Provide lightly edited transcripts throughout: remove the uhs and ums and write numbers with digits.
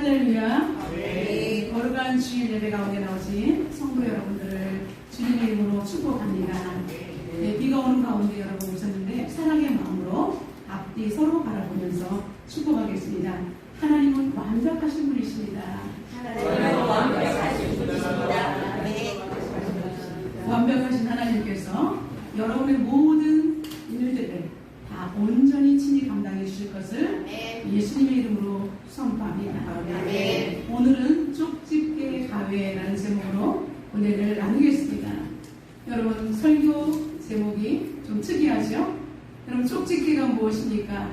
할렐루야. 네. 거룩한 주일 예배 가운데 나오신 성도 여러분들을 주님의 이름으로 축복합니다. 네, 비가 오는 가운데 여러분 오셨는데 사랑의 마음으로 앞뒤 서로 바라보면서 축복하겠습니다. 하나님은 완벽하신 분이십니다. 하나님은 완벽하신 분이십니다. 네. 완벽하신 하나님께서 여러분의 모든 일들을 다 온전히 친히 감당해 주실 것을 예수님의 이름으로 선포합니다. 네. 오늘은 쪽집게 가회라는 제목으로 은혜를 나누겠습니다. 여러분 설교 제목이 좀 특이하죠? 여러분 쪽집게가 무엇입니까?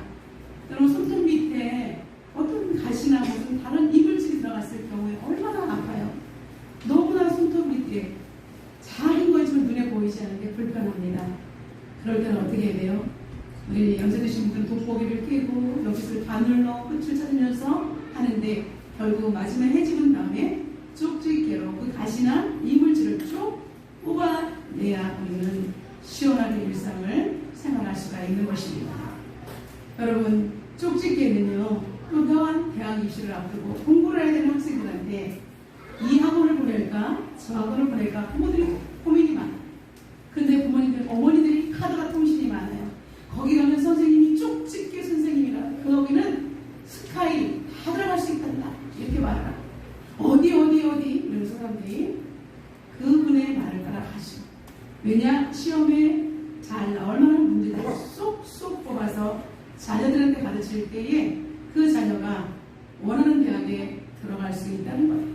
여러분 손톱 밑에 어떤 가시나 무슨 다른 이물질이 들어갔을 경우에 얼마나 아파요? 너무나 손톱 밑에 작은 거지만 눈에 보이지 않는 게 불편합니다. 그럴 때는 어떻게 해야 돼요? 우리 연세 드신 분들은 돋보기를 켜고 여기서 바늘로 끝을 찾으면서 하는데 결국 마지막에 해집은 다음에 쪽집게로 그 가시나 이물질을 쭉 뽑아내야 우리는 시원하게 일상을 생활할 수가 있는 것입니다. 여러분 쪽집게는요 또한 대학 입시를 앞두고 공부를 해야 되는 학생들한테 이 학원을 보낼까 저 학원을 보낼까 부모들이 고민이 많아요. 근데 부모님들 어머니들이 카드가 통신이 많아요. 거기 가면 선생님이 쪽집게 선생님이라 거기는 스카이 다 들어갈 수 있단다 이렇게 말하라. 어디 이러면서 사람들이 그분의 말을 따라가시고 왜냐 시험에 잘 나올 만한 문제들을 쏙쏙 뽑아서 자녀들한테 가르칠 때에 그 자녀가 원하는 대학에 들어갈 수 있다는 거예요.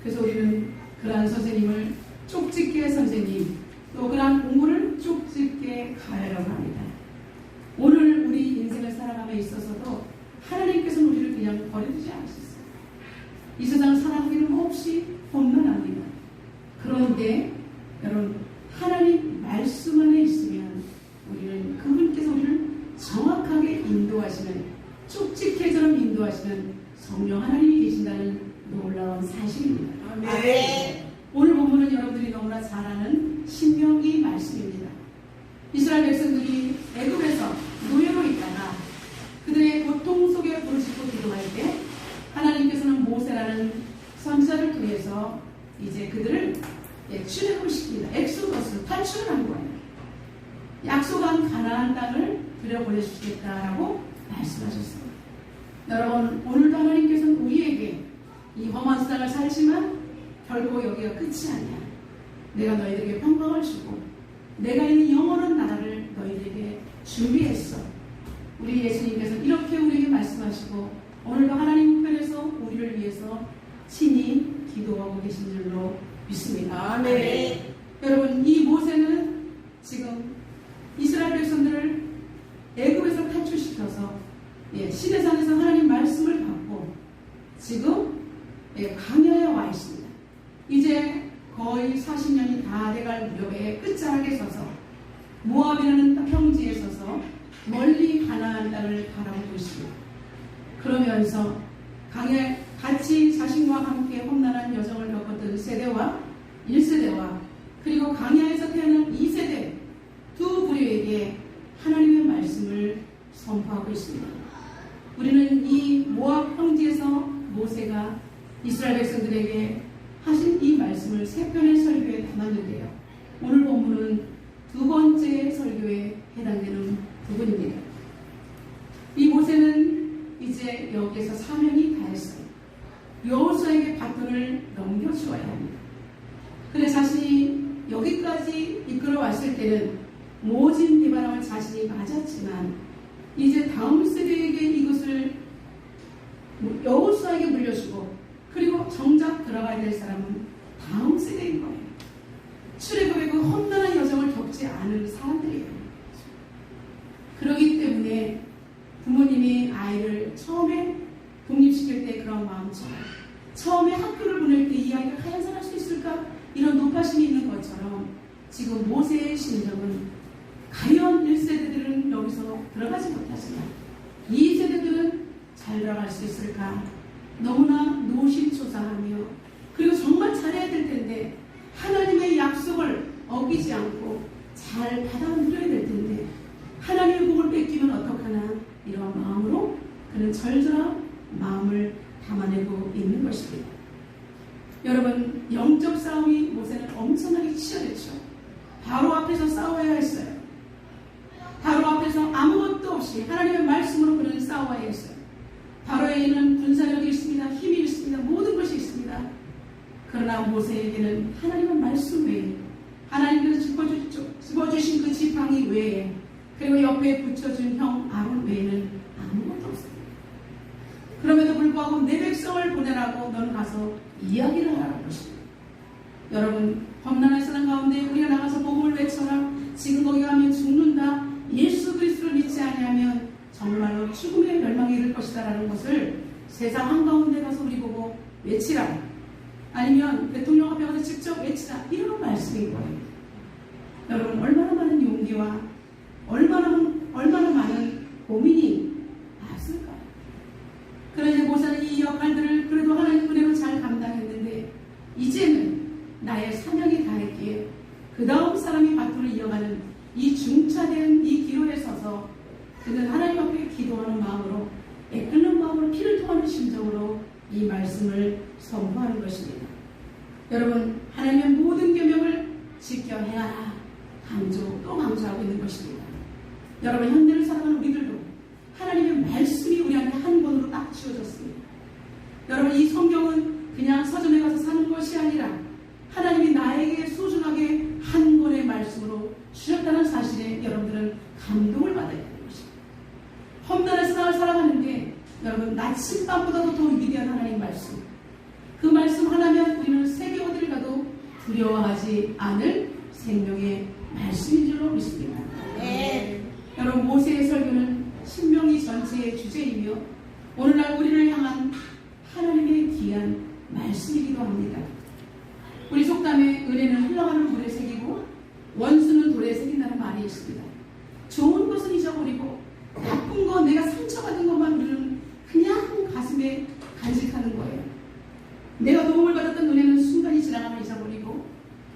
그래서 우리는 그러한 선생님을 쪽집게 선생님 또 그러한 공부를 쪽집게 가야라고 합니다. 오늘 우리 인생을 살아감에 있어서도 하나님께서는 우리를 그냥 버려두지 않으셨어요. 이 세상 살아가기는 없이 험난합니다. 그런데 여러분 하나님 말씀 안에 있으면 우리는 그분께서 우리를 정확하게 인도하시는 쪽집게처럼 인도하시는 성령 하나님이 계신다는 놀라운 사실입니다. 네. 오늘 본문은 여러분들이 너무나 잘 아는 신명기 말씀입니다. 이스라엘 백성들이 애굽에서 노예로 있다가 그들의 고통 속에 부르짖고 기도할 때 하나님께서는 모세라는 선지자를 통해서 이제 그들을 출애굽을 시킵니다. 엑소더스 탈출을 한 거예요. 약속한 가나안 땅을 들여보내주시겠다라고 말씀하셨습니다. 여러분 오늘도 하나님께서는 우리에게 이 험한 세상을 살지만 결국 여기가 끝이 아니야. 내가 너희들에게 평강을 주고 내가 있는 영원한 나라를 너희들에게 준비했어. 우리 예수님께서 이렇게 우리에게 말씀하시고 오늘도 하나님 편에서 우리를 위해서 친히 기도하고 계신 줄로 믿습니다. 네. 여러분 이 모세는 지금 이스라엘 백성들을 애굽에서 탈출시켜서 시내산에서 하나님 말씀을 받고 지금 광야에 와 있습니다. 이제 거의 40년이 다 돼갈 무렵에 끝자락에 서서 모압이라는 평지에 서서 멀리 가나안 땅을 바라보고 있습니다. 그러면서 강에 같이 자신과 함께 험난한 여정을 겪었던 세대와 1세대와 그리고 강야에서 태어난 2세대 두 부류에게 하나님의 말씀을 선포하고 있습니다. 우리는 이 모압 평지에서 모세가 이스라엘 백성들에게 하신 이 말씀을 세 편의 설교에 담았는데요. 오늘 본문은 두 번째 설교에 해당되는 부분입니다. 이 모세는 이제 여기에서 사명이 다했어요. 여호수아에게 바톤을 넘겨주어야 합니다. 그래 자신이 여기까지 이끌어왔을 때는 모진 비바람을 자신이 맞았지만 이제 다음 세대에게 이것을 여호수아에게 물려주고 그리고 정작 들어가야 될 사람은 다음 세대인 거예요. 출애굽의 그 험난한 여정을 겪지 않은 사람들이에요. 그렇기 때문에 부모님이 아이를 처음에 독립시킬 때 그런 마음처럼 처음에 학교를 보낼 때 이 아이가 하얀 할 수 있을까? 이런 높아심이 있는 것처럼 지금 모세의 심정은 과연 1세대들은 여기서 들어가지 못하지만 2세대들은 잘 들어갈 수 있을까? 너무나 노심초사하며 그리고 정말 잘해야 될 텐데 하나님의 약속을 어기지 않고 잘 받아들여야 될 텐데 하나님의 복을 뺏기면 어떡하나 이런 마음으로 그는 절절한 마음을 담아내고 있는 것입니다. 여러분, 영적 싸움이 모세는 엄청나게 치열했죠. 바로 앞에서 싸워야 했어요. 바로 앞에서 아무것도 없이 하나님의 말씀으로 그는 싸워야 했어요. 바로에게는 군사력이 있습니다. 힘이 있습니다. 모든 것이 있습니다. 그러나 모세에게는 하나님의 말씀 외에, 하나님께서 집어주신 그 지팡이 외에, 그리고 옆에 붙여준 형 아론 외에는 아무것도 없습니다. 그럼에도 불구하고 내 백성을 보내라고 너는 가서 이야기를 하라는 것입니다. 여러분, 험난한 세상 가운데 우리가 나가서 복음을 외쳐라. 지금 거기 가면 죽는다. 예수 그리스도를 믿지 아니하면 정말로 죽음의 멸망에 이를 것이다 라는 것을 세상 한가운데 가서 우리 보고 외치라. 아니면 대통령 앞에 가서 직접 외치라. 이런 말씀인 거예요. 여러분, 얼마나 많은 용기와 얼마나 많은 고민이 앞설까요? 그러나 모세는 이 역할들을 그래도 하나님 은혜로 잘 감당했는데 이제는 나의 사명이 다했기에 그 다음 사람이 바토를 이어가는 이 중차된 이 기로에 서서 그는 하나님 앞에 기도하는 마음으로, 애끓는 마음으로, 피를 토하는 심정으로 이 말씀을 선포하는 것입니다. 여러분, 하나님의 모든 계명을 지켜 행하라. 또 강조하고 있는 것입니다. 여러분, 현대를 살아가는 우리들도 하나님의 말씀이 우리한테 한 권으로 딱 지어졌습니다. 여러분, 이 성경은 그냥 서점에 가서 사는 것이 아니라 하나님이 나에게 소중하게 한 권의 말씀으로 주셨다는 사실에 여러분들은 감동을 받아야 되는 것입니다. 험난한 세상을 살아가는데 여러분, 나침반보다도 더 위대한 하나님 말씀, 그 말씀 하나면 우리는 세계 어디를 가도 두려워하지 않을 생명의 말씀인 줄로 믿습니다. 네. 여러분, 모세의 설교는 신명기 전체의 주제이며 오늘날 우리를 향한 하나님의 귀한 말씀이기도 합니다. 우리 속담에 은혜는 흘러가는 물에 새기고 원수는 돌에 새긴다는 말이 있습니다. 좋은 것은 잊어버리고 나쁜 거, 내가 상처받은 것만 우리는 그냥 가슴에 간직하는 거예요. 내가 도움을 받았던 은혜는 순간이 지나가면 잊어버리고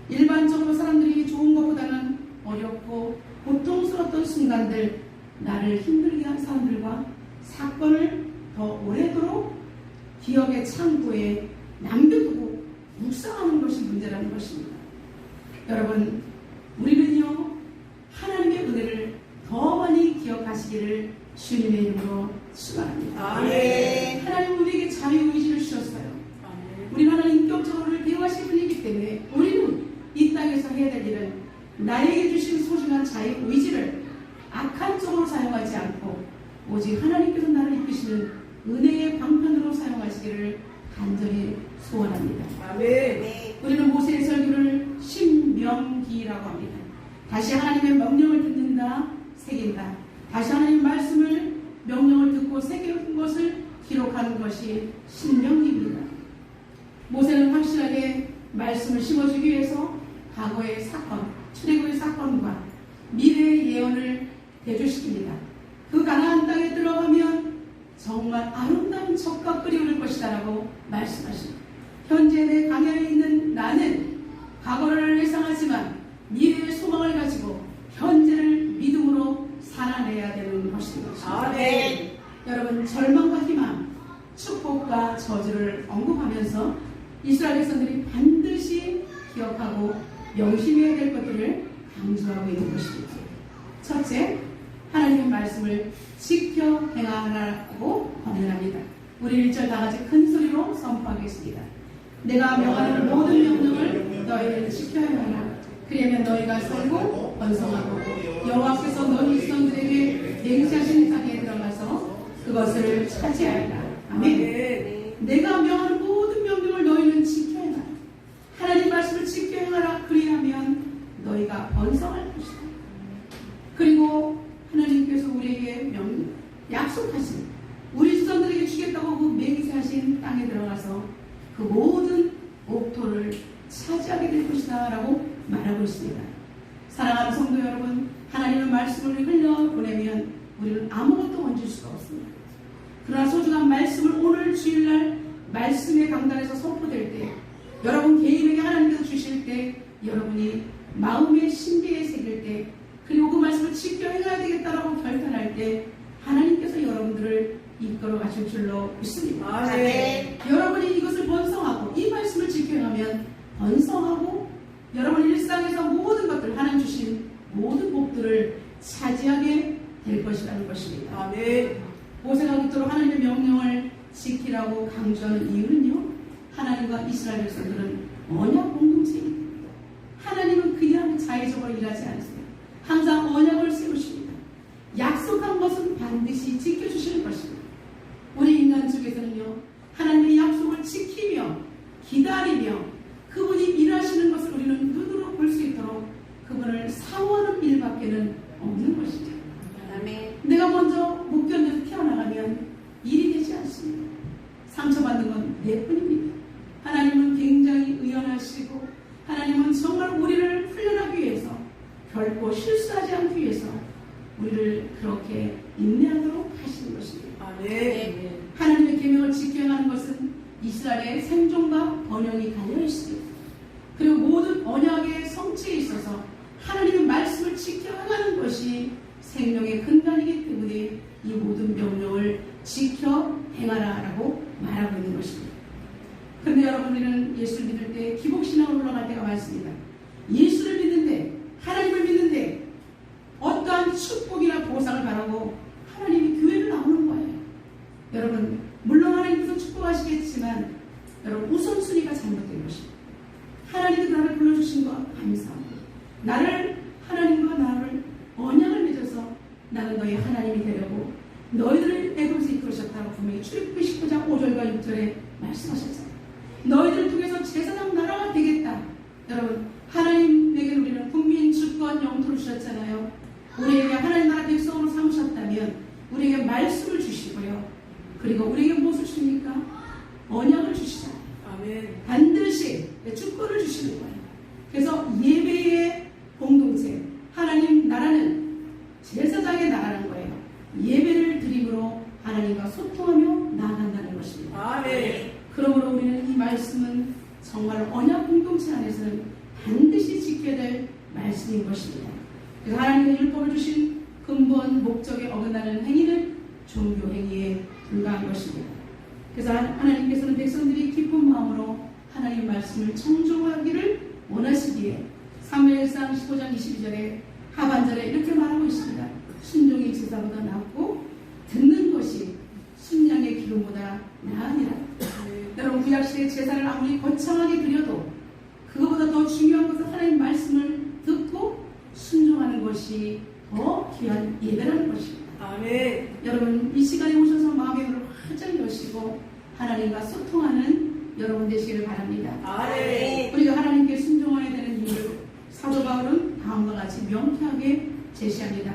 일반적으로 사람들이 좋은 것보다는 어렵고 고통스러웠던 순간들, 나를 힘들게 한 사람들과 사건을 더 오래도록 기억의 창고에 남겨두고 묵상하는 것이 문제라는 것입니다. 여러분, 우리는요, 하나님의 은혜를 더 많이 기억하시기를 주님의 이름으로 축원합니다. 아멘. 하나님 우리에게 자유의지를 주셨어요. 우리는 하나님 인격적으로 대화하신 분이기 때문에 우리는 이 땅에서 해야 될 일은 나에게 주신 소중한 자유의지를 악한 쪽으로 사용하지 않고 오직 하나님께서 나를 이끄시는 은혜의 방편으로 사용하시기를 간절히 소원합니다. 네. 우리는 모세의 설교를 신명기라고 합니다. 다시 하나님의 명령을 듣는다, 새긴다. 다시 하나님의 말씀을, 명령을 듣고 새긴 것을 기록하는 것이 신명기입니다. 모세는 확실하게 말씀을 심어주기 위해서 과거의 사건, 출애굽의 사건과 미래의 예언을 대조시킵니다. 그 가나안 땅에 들어가면 정말 아름다운 젖과 끓이 흐를 것이다 라고 말씀하십니다. 현재 내 강야에 있는 나는 과거를 회상하지만 미래의 소망을 가지고 현재를 믿음으로 살아내야 되는 것입니다. 아멘. 여러분, 절망과 희망, 축복과 저주를 언급하면서 이스라엘 백성들이 반드시 기억하고 명심해야 될 것들을 강조하고 있는 것입니다. 첫째, 하나님의 말씀을 지켜 행하라고 권면합니다. 우리 1절 다 같이 큰 소리로 선포하겠습니다. 내가 명하는 모든 명령을 너희는 지켜야 하라. 그러면 너희가 살고 번성하고 여호와께서 너희 백성들에게 맹세하신 땅에 들어가서 그것을 차지하리라. 아멘. 내가 명하는 모든 명령을 너희는 지켜야 하라. 하나님 말씀을 지켜 행하라. 그리하면 너희가 번성할 것이다. 그리고 하나님께서 우리에게 약속하신, 우리 자손들에게 주겠다고 그 맹세하신 땅에 들어가서 그 모든 옥토를 차지하게 될 것이다 라고 말하고 있습니다. 사랑하는 성도 여러분, 하나님의 말씀을 흘려보내면 우리는 아무것도 얹을 수가 없습니다. 그러나 소중한 말씀을 오늘 주일날 말씀의 강단에서 선포될 때, 여러분 개인에게 하나님께서 주실 때, 여러분이 마음의 신비에 새길 때, 그리고 그 말씀을 지켜 행해야 되겠다라고 결단할 때 하나님께서 여러분들을 이끌어 가실 줄로 믿습니다. 아멘. 여러분이 이것을 번성하고 이 말씀을 지켜가면 번성하고 여러분 일상에서 모든 것들 하나님 주신 모든 복들을 차지하게 될 것이라는 것입니다. 아멘. 모세가 그토록 하나님의 명령을 지키라고 강조하는 이유는요, 하나님과 이스라엘 백성들은 언약 공동체입니다. 하나님은 그냥 자의적으로 일하지 않으세요. 항상 언약을 세우십니다. 약속한 것은 반드시 지켜주시는 것입니다. 우리 인간 쪽에서는요, 하나님의 약속을 지키며 기다리며 그분이 일하시는 것을 우리는 눈으로 볼 수 있도록 그분을 사모하는 일밖에는 없는 것이죠. 아멘. 내가 먼저 못 견뎌서 태어나가면 일이 되지 않습니다. 상처받는 건 내 뿐입니다. 하나님은 굉장히 의연하시고 하나님은 정말 우리를 훈련하기 위해서 결코 실수하지 않기 위해서 우리를 그렇게 인내하도록 하시는 것입니다. 아멘. 하나님의 계명을 지켜가는 것은 이스라엘의 생존과 번영이 달려 있습니다. 그리고 모든 언약의 성취에 있어서 하나님의 말씀을 지켜가는 것이 생명의 근간이기 때문에 이 모든 명령을 지켜 행하라라고 말하고 있는 것입니다. 그런데 여러분, 우리는 예수를 믿을 때 기복신앙으로 올라갈 때가 많습니다. 예수를 믿는데, 하나님을 믿는데 어떠한 축복이나 보상을 바라고 하나님이 교회를 나오는 거예요. 여러분, 물론 하나님께서 축복하시겠지만 여러분, 우선순위가 잘못된 것입니다. 하나님이 나를 불러주신 것 감사합니다. 나를, 하나님과 나를 언약을 맺어서 나는 너희 하나님이 되려고 너희들을 애굽에서 이끌으셨다고 분명히 출애굽기 19장 5절과 6절에 말씀하셨잖아요. 너희들을 통해서 제사장 나라가 되겠다. 여러분, 하나님에게 우리는 국민 주권 영토를 주셨잖아요. 우리에게 하나님 나라 백성으로 삼으셨다면 우리에게 말씀을 주시고요. 그리고 우리에게 무엇을 주십니까? 언약을 주시잖아요. 아멘. 반드시 주권을 주시는 거예요. 그래서 예배의 공동체, 하나님 나라는 제사장의 나라는 거예요. 예배를 드림으로 하나님과 소통하며 나아간다는 것입니다. 아멘. 그러므로 우리는 이 말씀은 정말 언약 공동체 안에서는 반드시 지켜야 될 말씀인 것입니다. 그래서 하나님의 율법을 주신 근본 목적에 어긋나는 행위는 종교 행위에 불과한 것입니다. 그래서 하나님께서는 백성들이 기쁜 마음으로 하나님의 말씀을 청종하기를 원하시기에 사무엘상 15장 22절에 하반절에 이렇게 말하고 있습니다. 순종이 제사보다 낫고 듣는 것이 순양의 기름보다 나으니라. 여러분, 구약시대 제사를 아무리 거창하게 드려도 그것보다 더 중요한 것은 하나님 말씀을 듣고 순종하는 것이 더 귀한 예배라는 것입니다. 아멘. 여러분, 이 시간에 오셔서 마음의 문을 활짝 여시고 하나님과 소통하는 여러분 되시기를 바랍니다. 아멘. 우리가 하나님께 순종해야 되는 이유를 사도 바울은 다음과 같이 명쾌하게 제시합니다.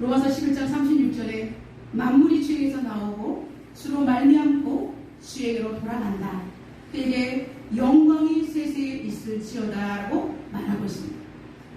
로마서 11장 36절에 만물이 주에게서 나오고 주로 말미암고 주에게로 돌아간다. 그에게 영광이 세세에 있을지어다라고 말하고 있습니다.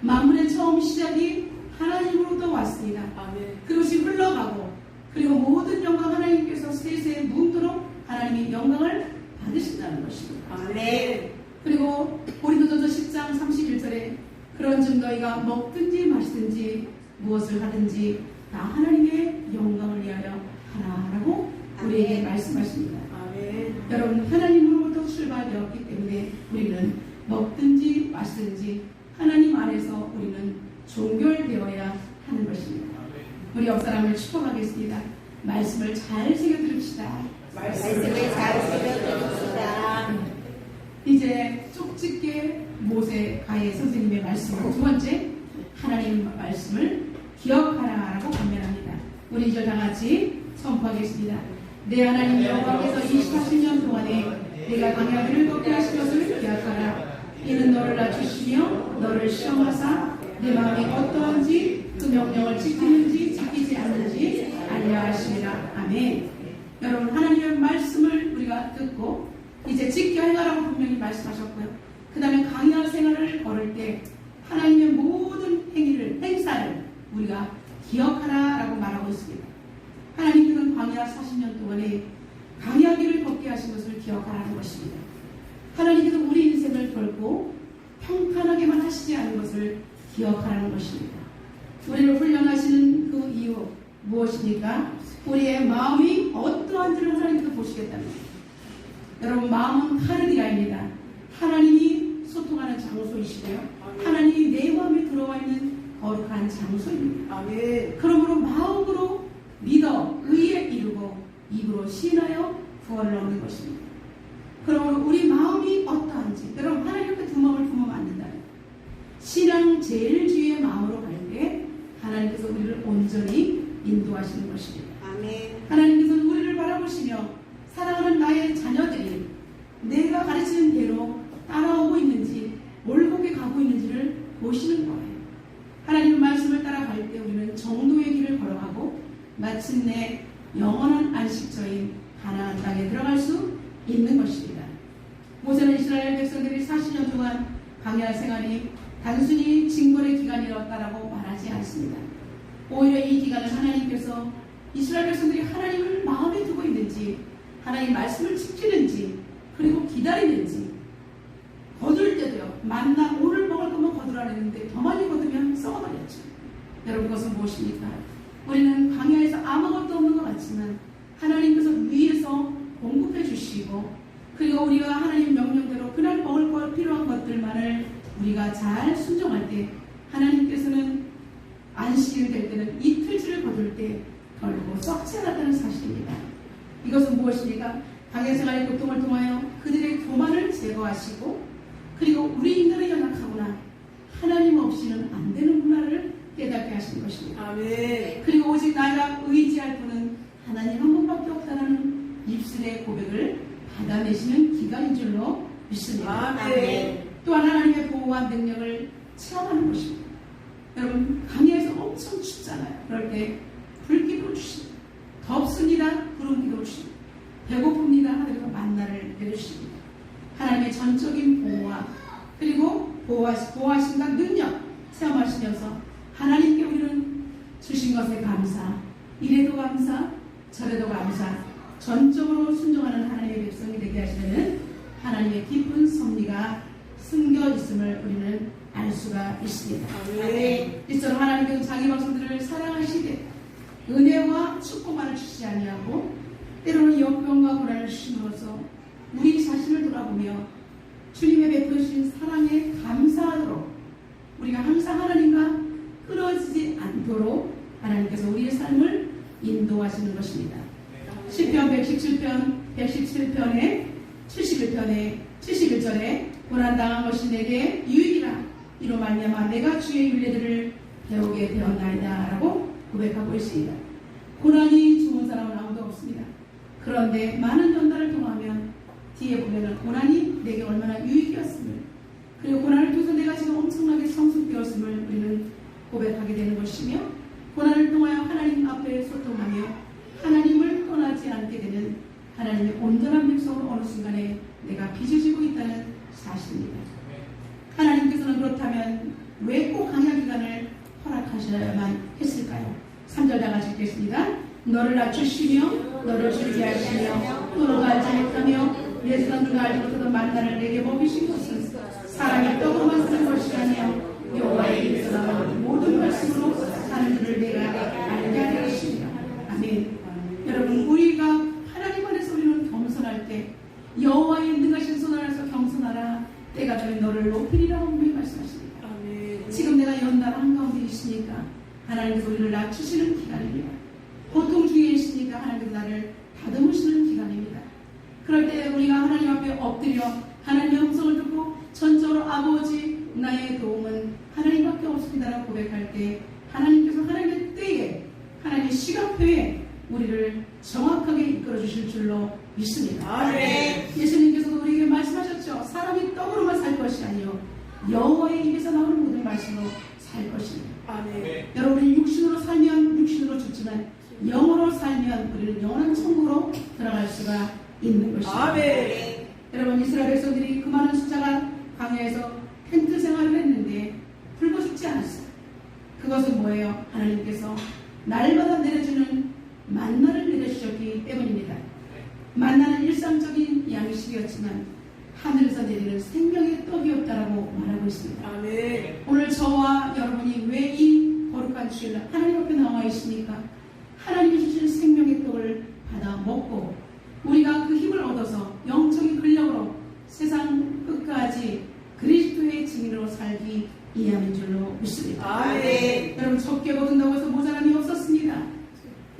만물의 처음 시작이 하나님으로부터 왔습니다. 아멘. 그것이 흘러가고 그리고 모든 영광 하나님께서 세세에 묻도록 하나님이 영광을 받으신다는 것입니다. 아멘. 그리고 고린도전서 10장 31절에 그런즉 너희가 먹든지 마시든지 무엇을 하든지 다 하나님의 영광을 위하여 하라라고 우리에게 말씀하십니다. 아멘. 여러분, 하나님으로부터 출발되었기 때문에 우리는 먹든지 마시든지 하나님 안에서 우리는 종결되어야 하는 것입니다. 우리 옆 사람을 축복하겠습니다. 말씀을 잘 새겨 들읍시다. 말씀을 잘 새겨드립시다. 이제 쪽집게 모세가의 선생님의 말씀으로 두 번째, 하나님 말씀을 기억하라라고 권면합니다. 우리 이제 다 같이 선포하겠습니다. 내 하나님 여호와께서 20-30년 동안에 내가 광야를 걷게 하신 것을 기억하라. 이는 너를 낮추시며 너를 시험하사 내 마음이 어떠한지 그 명령을 지키는지 지키지 않는지 알려 하시니라. 아멘. 여러분, 하나님의 말씀을 우리가 듣고 이제 지켜 행하라고 분명히 말씀하셨고요. 그 다음에 광야 생활을 걸을 때 하나님의 모든 행사를 우리가 기억하라라고 말하고 있습니다. 하나님께서는 광야 40년 동안에 광야길을 걷게 하신 것을 기억하라는 것입니다. 하나님께서 우리 인생을 결코 평탄하게만 하시지 않은 것을 기억하라는 것입니다. 우리를 훈련하시는 그 이유, 무엇입니까? 우리의 마음이 어떠한지를 하나님께서 보시겠다는 거예요. 여러분, 마음은 하늘이라입니다. 하나님이 소통하는 장소이시고요. 하나님이 내 마음에 들어와 있는 거룩한 장소입니다. 아멘. 그러므로 마음으로 믿어 의에 이르고 입으로 시인하여 구원을 얻는 것입니다. 그러므로 우리 마음이 어떠한지, 여러분, 하나님 앞에 두 마음을 품으면 안 된다. 신앙 제일주의의 마음으로 갈 때 하나님께서 우리를 온전히 인도하시는 것입니다. 아멘. 하나님께서는 우리를 바라보시며 사랑하는 나의 자녀들이 내가 가르치는 대로 따라오고 있는지 올곧게 가고 있는지를 보시는 거예요. 하나님의 말씀을 따라갈 때 우리는 정도의 길을 걸어가고 마침내 영원한 안식처인 가나안 땅에 들어갈 수 있는 것입니다. 모세는 이스라엘 백성들이 40년 동안 광야 생활이 단순히 징벌의 기간이었다라고 말하지 않습니다. 오히려 이 기간을 하나님께서 이스라엘 백성들이 하나님을 마음에 두고 있는지, 하나님 말씀을 지키는지, 그리고 기다리는지, 거둘 때도요, 만나 오늘 먹을 것만 거두라 했는데 더 많이 거두면 썩어버렸죠. 여러분, 그것은 무엇입니까? 우리는 광야에서 아무것도 없는 것 같지만 하나님께서 위에서 공급해 주시고, 그리고 우리가 하나님 명령대로 그날 먹을 것 필요한 것들만을 우리가 잘 순종할 때 하나님께서는 안식일 될 때는 이틀치를 거둘 때 결국 썩지 않았다는 사실입니다. 이것은 무엇입니까? 광야 생활의 고통을 통하여 그들의 교만을 제거하시고, 그리고 우리 인간은 연약하구나, 하나님 없이는 안 되는 문화를 깨닫게 하시는 것입니다. 아멘. 그리고 오직 나가 의지할 분은 하나님 한 분밖에 없다는 입술의 고백을 받아내시는 기간인 줄로 믿습니다. 아멘. 또한 하나님의 보호와 능력을 체험하는 것입니다. 여러분, 강야에서 엄청 춥잖아요. 그럴 때 불기도 주십니다. 덥습니다. 구름기도 주십니다. 배고픕니다. 하늘에서 만나를 내려주십니다. 하나님의 전적인 보호와 그리고 보호하심과 능력 체험하시면서 하나님께 우리는 주신 것에 감사, 이래도 감사, 저래도 감사, 전적으로 순종하는 하나님의 백성이 되게 하시는 하나님의 깊은 섭리가 숨겨 있음을 우리는 알 수가 있습니다. 아멘. 이처럼 하나님께서 자기 백성들을 사랑하시되 은혜와 축복만을 주시지 아니하고 때로는 역병과 고난을 주심으로써 우리 자신을 돌아보며 주님의 베푸신 사랑에 감사하도록 우리가 항상 하나님과 끊어지지 않도록 하나님께서 우리의 삶을 인도하시는 것입니다. 시편 117편의 71편에 71절에 고난당한 것이 내게 유익이라 이로 말미암아 내가 주의 윤례들을 배우게 되었나이다 라고 고백하고 있습니다. 고난이 좋은 사람은 아무도 없습니다. 그런데 많은 연단을 통하면 뒤에 보면 고난이 내게 얼마나 유익이었음을, 그리고 고난을 통해서 내가 지금 엄청나게 성숙되었음을 우리는 고백하게 되는 것이며, 고난을 통하여 하나님 앞에 소통하며 하나님을 떠나지 않게 되는 하나님의 온전한 백성으로 어느 순간에 내가 빚어지고 있다는 사실입니다. 하나님께서는 그렇다면 왜 꼭 강야 기간을 허락하셔야만 했을까요? 3절 다 같이 읽겠습니다. 너를 낮추시며 너를 즐기하시며 또 너가 알지 못하며 내 사람들과 알지 못하던 만나를 내게 먹이신 것은 사람이 떡으로만 사는 것이 아니요 여호와의 입에서 나오는 모든 말씀으로 사는 줄을 내가 알게 하려 하십니다. 아멘. 여러분, 우리가 하나님 안에서 우리는 겸손할 때 여호와의 능하신 손 안에서 겸손하라. 때가 되면 너를 높이리라고 분명히 말씀하십니다. 아멘. 지금 내가 연단 한가운데 있으니까 하나님께서 우리를 낮추시는 기간입니다. 고통 중에 있으니까 하나님께서 나를 다듬으시는 기간입니다. 그럴 때 우리가 하나님 앞에 엎드려 하나님의 음성을 듣고 전적으로 아버지 나의 도움은 하나님밖에 없습니다라고 고백할 때 하나님께서 하나님의 때에 하나님의 시간표에 우리를 정확하게 이끌어 주실 줄로 믿습니다. 아멘. 예수님께서도 우리에게 말씀하셨죠. 사람이 떡으로만 살 것이 아니요 여호와의 입에서 나오는 모든 말씀으로 살 것입니다. 아멘. 여러분이 육신으로 살면 육신으로 죽지만 영으로 살면 우리는 영원한 천국으로 들어갈 수가 있는 것입니다. 아멘. 여러분, 이스라엘 백성들이 그 많은 숫자가 광야에서 텐트 생활을 했는데 굶어 죽지 않았어요. 그것은 뭐예요? 하나님께서 날마다 내려주는 만나를 내려주셨기 때문입니다. 만나는 일상적인 양식이었지만 하늘에서 내리는 생명의 떡이었다라고 말하고 있습니다. 아멘. 오늘 저와 여러분이 왜 이 거룩한 주일날 하나님 앞에 나와 있습니까? 하나님이 주신 생명의 떡을 받아 먹고 우리가 그 힘을 얻어서 영적인 근력으로 세상 끝까지 그리스도의 증인으로 살기 이하는 줄로 믿습니다. 아멘. 여러분 적게 거둔다고 해서 모자람이 없었습니다.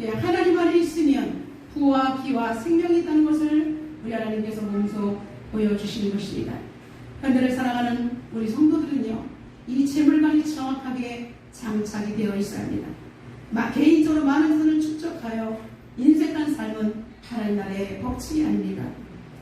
예, 하나님 안에 있으면 부와 기와 생명이 있다는 것을 우리 하나님께서 몸소 보여주시는 것입니다. 현대를 살아가는 우리 성도들은요, 이 재물관이 정확하게 장착이 되어 있어야 합니다. 개인적으로 많은 선을 축적하여 인색한 삶은 하나님 나라의 법칙이 아닙니다.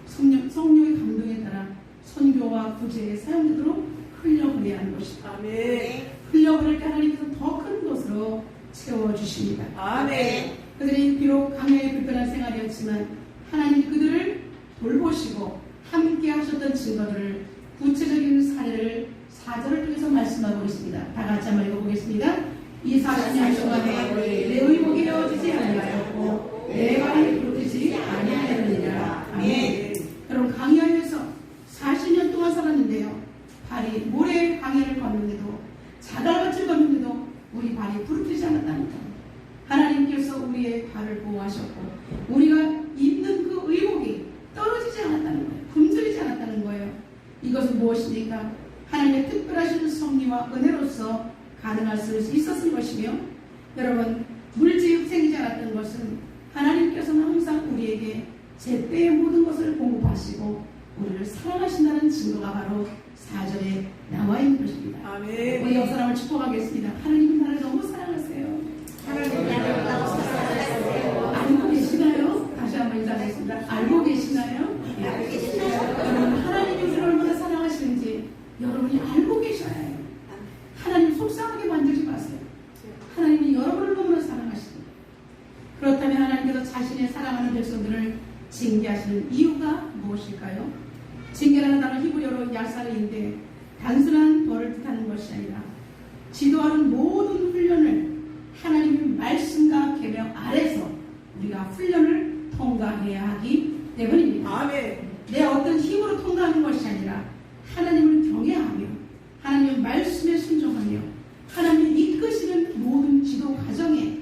성령의 감동에 따라 선교와 구제에 사용되도록 흘려보내야 하는 것입니다. 아멘. 흘려보낼 때 하나님께서 더 큰 것으로 채워주십니다. 아멘. 그들이 비록 강야의 불편한 생활이었지만 하나님 그들을 돌보시고 함께 하셨던 증거들을 구체적인 사례를 4절을 통해서 말씀하고 있습니다. 다 같이 한번 읽어보겠습니다. 이 40년 동안에 내 의복이 되어지지 아니하였고 내 발이 부르지 아니하였느니라. 아멘. 여러분 강야에서 40년 동안 살았는데요. 발이 모래 강야를 걷는데도 자갈밭을 걷는데도 우리 발이 부르뜨리지 않았다니까. 하나님께서 우리의 발을 보호하셨고 우리가 입는 그 의복이 떨어지지 않았다는 거예요. 굶주리지 않았다는 거예요. 이것은 무엇입니까? 하나님의 특별하신 섭리와 은혜로서 가능할 수 있었을 것이며 여러분 물질이 생기지 않았던 것은 하나님께서는 항상 우리에게 제때의 모든 것을 공급하시고 우리를 사랑하신다는 증거가 바로 4절에 나와 있는 것입니다. 아멘. 우리 옆 사람을 축복하겠습니다. 하나님이 나를 너무 사랑하세요. 하나님 나를 너무 사랑하세요. 알고 계시나요? 다시 한번 인사하겠습니다. 알고 계시나요? 알고 계시나요? 여러분 하나님이 우리를 얼마나 사랑하시는지 여러분이 알고 계셔야 해요. 하나님 속상하게 만들지 마세요. 하나님이 여러분을 너무나 사랑하십니다. 그렇다면 하나님께서 자신의 사랑하는 백성들을 징계하시는 이유가 무엇일까요? 징계라는 단어 히브리어로 야사르인데 단순한 벌을 뜻하는 것이 아니라 지도하는 모든 훈련을 하나님의 말씀과 계명 아래서 우리가 훈련을 통과해야 하기 때문입니다. 아멘. 내 어떤 힘으로 통과하는 것이 아니라 하나님을 경외하며 하나님의 말씀에 순종하며 하나님이 이끄시는 모든 지도 과정에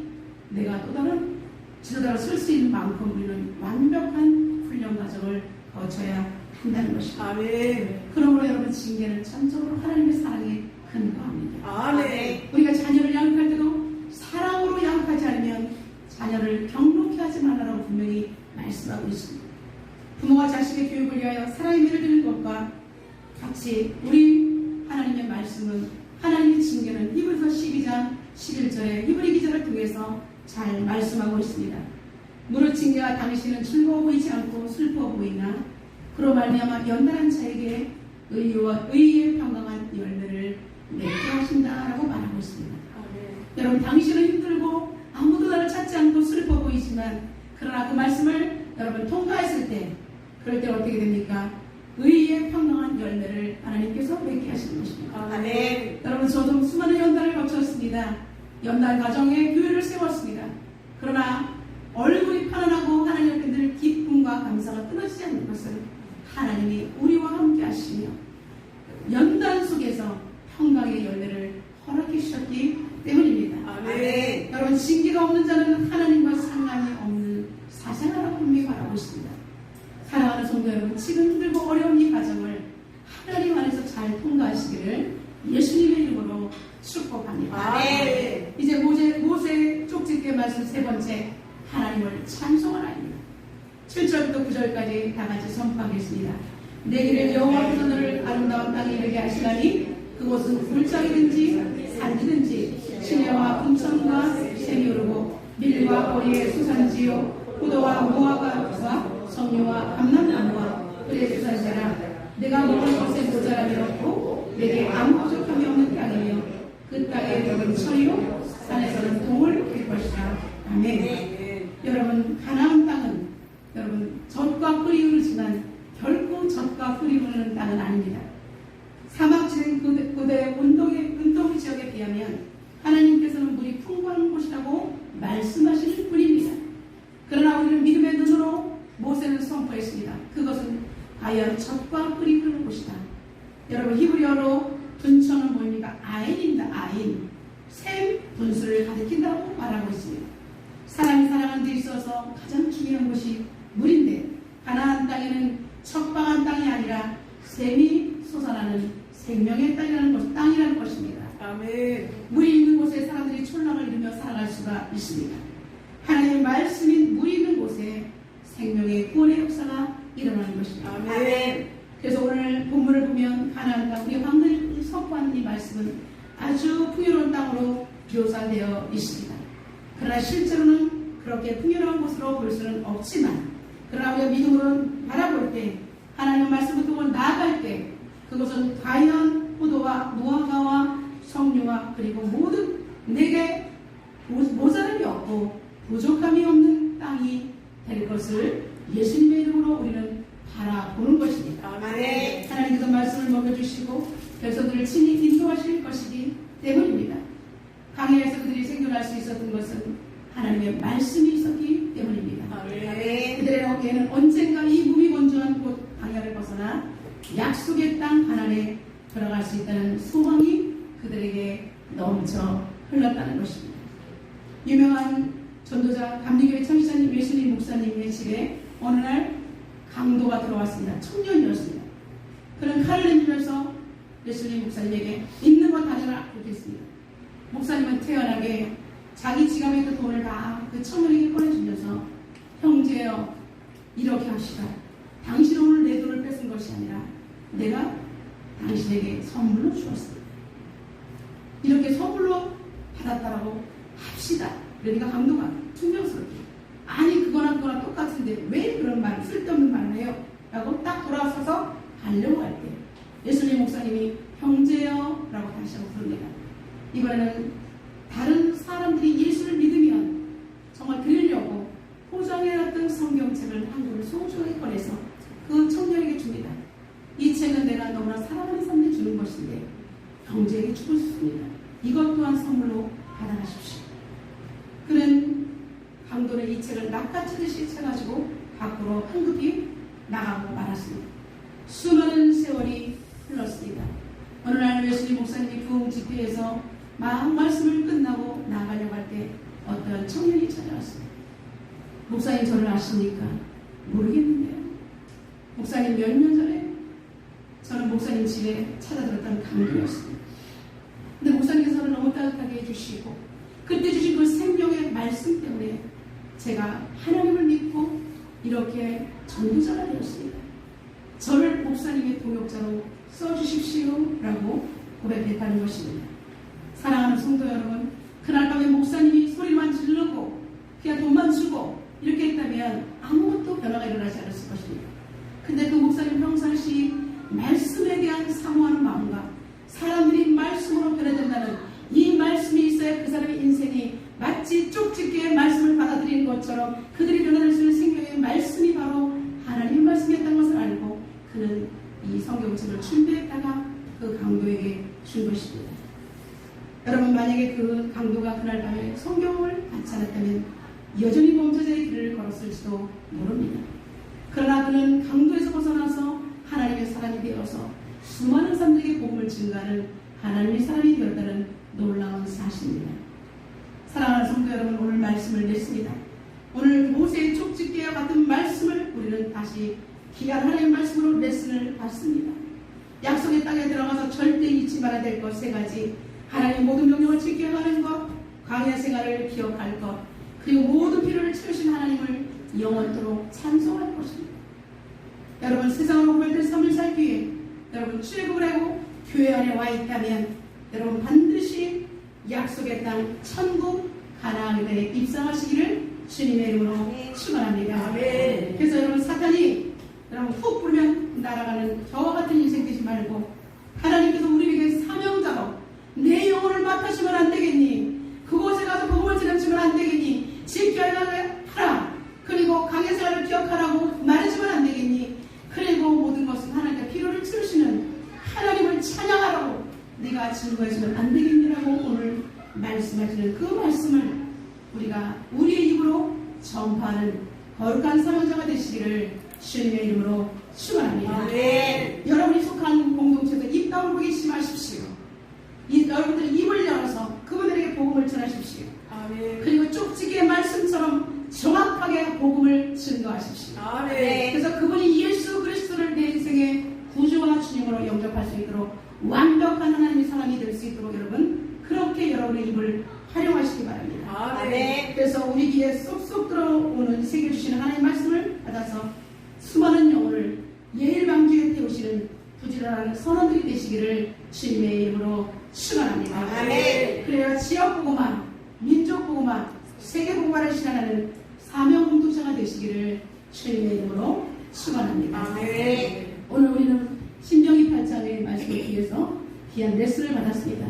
내가 또 다른 지도자로 설 수 있는 만큼 우리는 완벽한 훈련 과정을 거쳐야 한다는 것입니다. 아멘. 그러므로 여러분 징계는 전적으로 하나님의 사랑에 근거합니다. 아멘. 우리가 자녀를 양육할 때도 사랑으로 양육하지 않으면 자녀를 경록히 하지 말라라고 분명히 말씀하고 있습니다. 부모가 자식의 교육을 위하여 사랑의 미를 드는 것과 같이 우리 하나님의 말씀은 하나님의 징계는 히브리서 12장 11절에 히브리 기자를 통해서 잘 말씀하고 있습니다. 무릇 징계가 당신은 즐거워 보이지 않고 슬퍼 보이나 그로 말미암아 연단한 자에게 의의 평강한 열매를 맺게 하신다라고 말하고 있습니다. 아멘. 여러분 당신은 힘들고 아무도 나를 찾지 않고 슬퍼 보이지만 그러나 그 말씀을 여러분 통과했을 때 그럴 때 어떻게 됩니까? 의의 평강한 열매를 하나님께서 맺게 하시는 것입니다. 아멘. 여러분 저도 수많은 연단을 거쳤습니다. 연단 과정에 교회를 세웠습니다. 그러나 얼굴이 편안하고 하나님 앞에 늘 기쁨과 감사가 끊어지지 않는 것은 하나님이 우리와 함께 하시며 연단 속에서 평강의 열매를 허락해 주셨기 때문입니다. 아멘. 여러분 징계가 없는 자는 하나님과 상관이 없는 사생활을 분명히 말하고 있습니다. 사랑하는 성도 여러분, 지금 힘들고 어려운 이 과정을 하나님 안에서 잘 통과하시기를 예수님의 이름으로 축복합니다. 아멘. 이제 모세 쪽집게 말씀 세 번째, 하나님을 찬송하라입니다. 7절부터 9절까지 다 같이 선포하겠습니다. 내 길을 여호와께서 너를 아름다운 땅에 이르게 하시나니 그곳은 골짜기든지 산지든지 시내와 분천과 샘이 오르고 밀과 보리의 수산지요 포도와 무화과와 석류와 감람나무와 그의 수산자라 내가 먹을 것에 모자람이 없고 내게 아무 부족함이 없는 땅이며 그 땅에 들은 철이요 산에서는 동을 필 것이라. 아멘. 여러분 가나안 땅은 여러분 젖과 꿀이 흐르지만 결코 젖과 꿀이 흐르는 땅은 아닙니다. 사막지대 고대 운동의 지역에 비하면 하나님께서는 물이 풍부한 곳이라고 말씀하시는 분입니다. 그러나 우리는 믿음의 눈으로 모세는 선포했습니다. 그것은 과연 젖과 꿀이 흐르는 곳이다. 여러분 히브리어로 분천은 뭐입니까? 아인입니다. 아인. 샘 분수를 가리킨다고 말하고 있습니다. 사람이 살아가는 데 있어서 가장 중요한 것이 물인데 가나안 땅에는 척박한 땅이 아니라 샘이 솟아나는 생명의 땅이라는 것입니다. 아멘. 물이 있는 곳에 사람들이 촌락을 이루며 살아갈 수가 있습니다. 하나님의 말씀인 물이 있는 곳에 생명의 구원의 역사가 일어나는 것입니다. 아멘. 그래서 오늘 본문을 보면 가나안 땅, 우리 방금 선포한 이 말씀은 아주 풍요로운 땅으로 묘사되어 있습니다. 그러나 실제로는 그렇게 풍요로운 곳으로 볼 수는 없지만, 그러나 우리가 믿음으로 바라볼 때, 하나님의 말씀을 두고 나아갈 때, 그것은 과연 포도와 무화과와 석류와 그리고 모든 내게 모자람이 없고 부족함이 없는 땅이 될 것을 예수님의 이름으로 우리는 바라보는 것입니다. 아멘. 하나님께서 말씀을 먹여주시고 백성들을 친히 인도하실 것이기 때문입니다. 광야에서 그들이 생존할 수 있었던 것은 하나님의 말씀이 있었기 때문입니다. 아멘. 그들에게는 언젠가 이 무미건조한 곳 광야를 벗어나 약속의 땅 가나안에 들어갈 수 있다는 소망이 그들에게 넘쳐 흘렀다는 것입니다. 유명한 전도자 감리교회 청지자님 예수님 목사님의 집에 어느 날 강도가 들어왔습니다. 청년이었습니다. 그는 칼을 내밀면서 예수님 목사님에게 있는 것 다 내라 그렇게 했습니다. 목사님은 태연하게 자기 지갑에 있던 돈을 다 그 청년에게 꺼내주면서 형제여 이렇게 합시다. 당신 오늘 내 돈을 뺏은 것이 아니라 내가 당신에게 선물로 주었습니다. 이렇게 선물로 받았다라고 합시다. 그러니까 강도가 충격스럽게 아니 그거나 똑같은데 왜 그런 말 쓸데없는 말을 해요? 라고 딱 돌아서서 가려고 할 때 예수님 목사님이 형제여 라고 다시 한번 부릅니다. 이번에는 다른 사람들이 예수를 믿으면 정말 드리려고 포장해놨던 성경책을 한 권을 소중하게 꺼내서 그 청년에게 줍니다. 이 책은 내가 너무나 사랑하는 사람에게 주는 것인데 형제에게 주고 싶습니다. 이것 또한 선물로 받아가십시오. 그는 강도는 이 책을 낚아채듯이 쳐가지고 밖으로 황급히 나가고 말았습니다. 수많은 세월이 흘렀습니다. 어느 날 예수님 목사님이 부흥 집회에서 말씀을 끝나고 나가려고 할 때 어떤 청년이 찾아왔습니다. 목사님 저를 아십니까? 모르겠는데요. 목사님 몇 년 전에 저는 목사님 집에 찾아들었던 강도였습니다. 근데 목사님께서 저를 너무 따뜻하게 해주시고 그때 주신 그 생명의 말씀 때문에 제가 하나님을 믿고 이렇게 전도자가 되었습니다. 저를 목사님의 동역자로 써주십시오 라고 고백했다는 것입니다. 사랑하는 성도 여러분, 그날 밤에 목사님이 소리만 지르고 그냥 돈만 주고 이렇게 했다면 아무것도 변화가 일어나지 않았을 것입니다. 근데 그 목사님 평상시 말씀에 대한 사모하는 마음과 사람들이 말씀으로 변화된다는 이 말씀이 있어야 그 사람의 인생이 마치 쪽집게의 말씀을 받아들이는 것처럼 그들이 변화될 수 있는 생명의 말씀이 바로 하나님의 말씀이었다는 것을 알고 그는 이 성경책을 준비했다가 그 강도에게 준 것입니다. 여러분 만약에 그 강도가 그날 밤에 성경을 받지 않았다면 여전히 범죄자의 길을 걸었을지도 모릅니다. 그러나 그는 강도에서 벗어나서 하나님의 사람이 되어서 수많은 사람들에게 복음을 증가하는 하나님의 사람이 되었다는 놀라운 사실입니다. 사랑하는 성도 여러분, 오늘 말씀을 냈습니다. 오늘 모세의 촉집기와 같은 말씀을 우리는 다시 귀한 하나님의 말씀으로 레슨을 받습니다. 약속의 땅에 들어가서 절대 잊지 말아야 될 것 세 가지. 하나님의 모든 명령을 지켜가는 것, 광야 생활을 기억할 것, 그리고 모든 필요를 채우신 하나님을 영원토록 찬송할 것입니다. 여러분 세상으로 고백될 삶을 살기에 여러분 출애굽을 하고 교회 안에 와 있다면 여러분 반드시 약속의 땅 천국 가나안에 입성하시기를 주님의 이름으로 축원합니다. 아멘. 그래서 여러분 사탄이 여러분 훅 부르면 날아가는 저와 같은 인생 되지 말고 하나님께서 우리에게 사명자로 내 영혼을 맡아주면 안 되겠니? 그곳에 가서 복음을 전해주면 안 되겠니? 지켜야 하라. 그리고 강해사를 기억하라고 말해주면 안 되겠니? 그리고 모든 것은 하나님께 필요를 채우시는 하나님을 찬양하라고 네가 증거해주면 안 되겠니라고 오늘 말씀하시는 그 말씀을 우리가 우리의 입으로 전파하는 거룩한 사명자가 되시기를 주님의 이름으로 축원합니다. 네. 여러분이 속한 공동체에서 입 다물고 계시마십시오. 여러분들 입을 열어서 그분들에게 복음을 전하십시오. 아멘. 그리고 쪽지기의 말씀처럼 주님으로 영접할 수 있도록 완벽한 하나님의 사람이 될 수 있도록 여러분 그렇게 여러분의 입을 활용하시기 바랍니다. 아멘. 그래서 우리 귀에 쏙쏙 들어오는 새겨주시는 하나님의 말씀을 받아서 수많은 영혼을 예일방주에 태우시는 부지런한 선원들이 되시기를 주님의 이름으로 축원합니다. 아멘. 그래야 지역 보고만, 민족 보고만, 세계 보고만을 실현하는 사명 공동체가 되시기를 주님의 이름으로 축원합니다. 아멘. 오늘 우리는 신명기 8장의 말씀을 위해서 귀한 레슨을 받았습니다.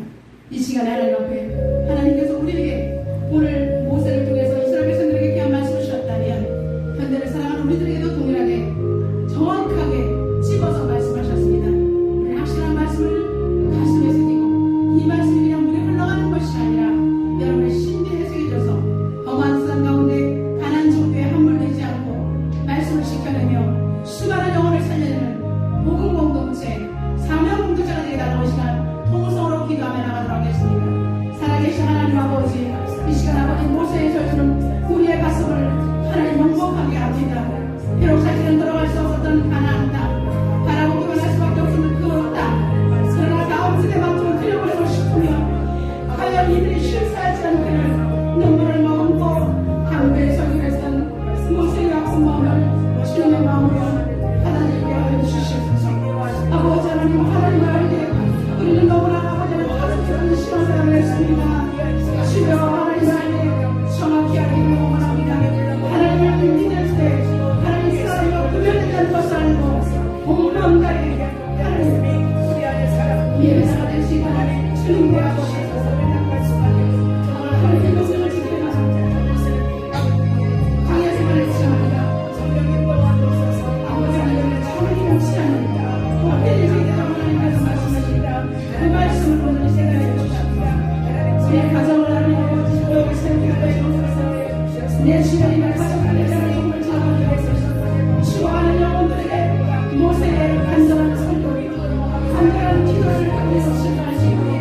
이 시간에 하나님 앞에 하나님께서 우리에게 오늘 모세를 통해서 이스라엘 백성들에게 귀한 말씀을 주셨다면 현대를 살아가는 우리들에게도 동일하게 정확하게 집어서 말씀하셨습니다. 우리 확실한 말씀을 가슴에 새기고 이 말씀이 그냥 물에 흘러가는 것이 아니라 여러분의 신비에 새겨져서 험한 산 가운데 가난 족대에 함몰되지 않고 말씀을 지켜내며 수많은 영혼을 살려내는 복음 공동체 사명 공동체가 되게 달라온 시간 통성으로 기도하며 나가도록 하겠습니다. 살아계신 하나님 아버지 이 시간 아버지 모세의 저주는 우리의 가슴을 하나님 행복하게 합니다. 비록 사실은 들어갈 수 없었던 가나안 땅 바라보기만 할 수밖에 없었던 그 땅 그러나 다음 세대만큼 그려버리고 싶으며 과연 이들이 실수하지 않기를 눈물을 머금고 한배의 설교했던 모세의 아픈 마음을 주님의 마음으로 하나님께 알려주시옵소서. 아버지 하나님 하나님을 알게 우리는 너무나 아버지를 가슴 신앙생활을 했습니다. 주여 하나님을 알게 정확히 알기를 원합니다. 하나님을 믿을 때 하나님 사랑과 구별된다는 것을 알고 온몸가에 하나님 예배자가 될 수 있는 주님께 아버지 하나님의 목숨을 지키며 광야 생활을 시작합니다. 아버지 하나님의 참으리 묻지 않는 어떤 세계가 하나님께서 말씀하십니다. 그 말씀을 오늘 생각해 주십니다. 내 가정을 하나님 아버지 보여을 세우게 주옵소서. 내 주변이나 가족들의 자녀를 잡아주게 하소서. 죽어가는 영혼들에게 모세의 간절한 설교 간절한 기도를 통해서 실현할 수 있도록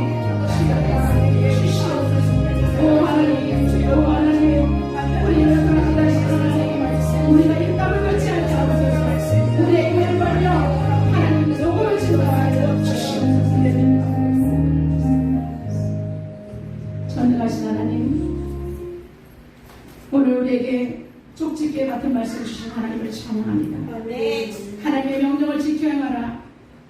주시옵소서. 오 하나님 오 하나님 우리를 그렇게 우리가 입담을 갖지 않게 하옵소서. 우리의 입을 벌려 하나님 녹음을 증거하여 주시옵소서. 전능하신 하나님 오늘 우리에게 족집게 같은 말씀을 주신 하나님을 찬양합니다. 아멘. 하나님의 명령을 지켜 행하라.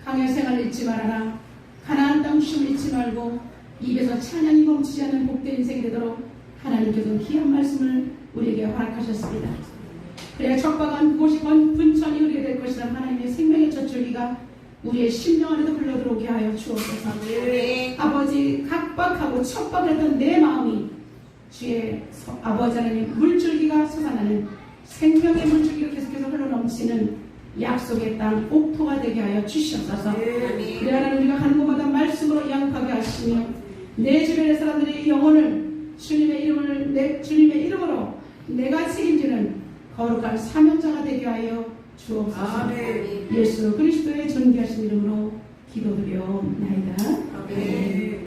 강야 생활 잊지 말아라. 가나안 땅 춤을 잊지 말고 입에서 찬양이 멈추지 않는 복된 인생이 되도록 하나님께서 귀한 말씀을 우리에게 허락하셨습니다. 그래야 척박한 그곳이 분천이 흐르게 될 것이란 하나님의 생명의 젖줄기가 우리의 심령 안에도 흘러들어오게 하여 주옵소서. 아멘. 아버지 각박하고 척박했던 내 마음이 주의 아버지 하나님 물줄기가 솟아나는 생명의 물줄기가 계속해서 흘러넘치는 약속의 땅 옥토가 되게 하여 주시옵소서. 아멘. 그래 하나님 우리가 가는 곳마다 말씀으로 양하게 하시며 내 주변의 사람들의 영혼을 주님의 이름으로 내가 책임지는 거룩한 사명자가 되게 하여 주옵소서. 아멘. 예수 그리스도의 존귀하신 이름으로 기도드려옵나이다. 아멘.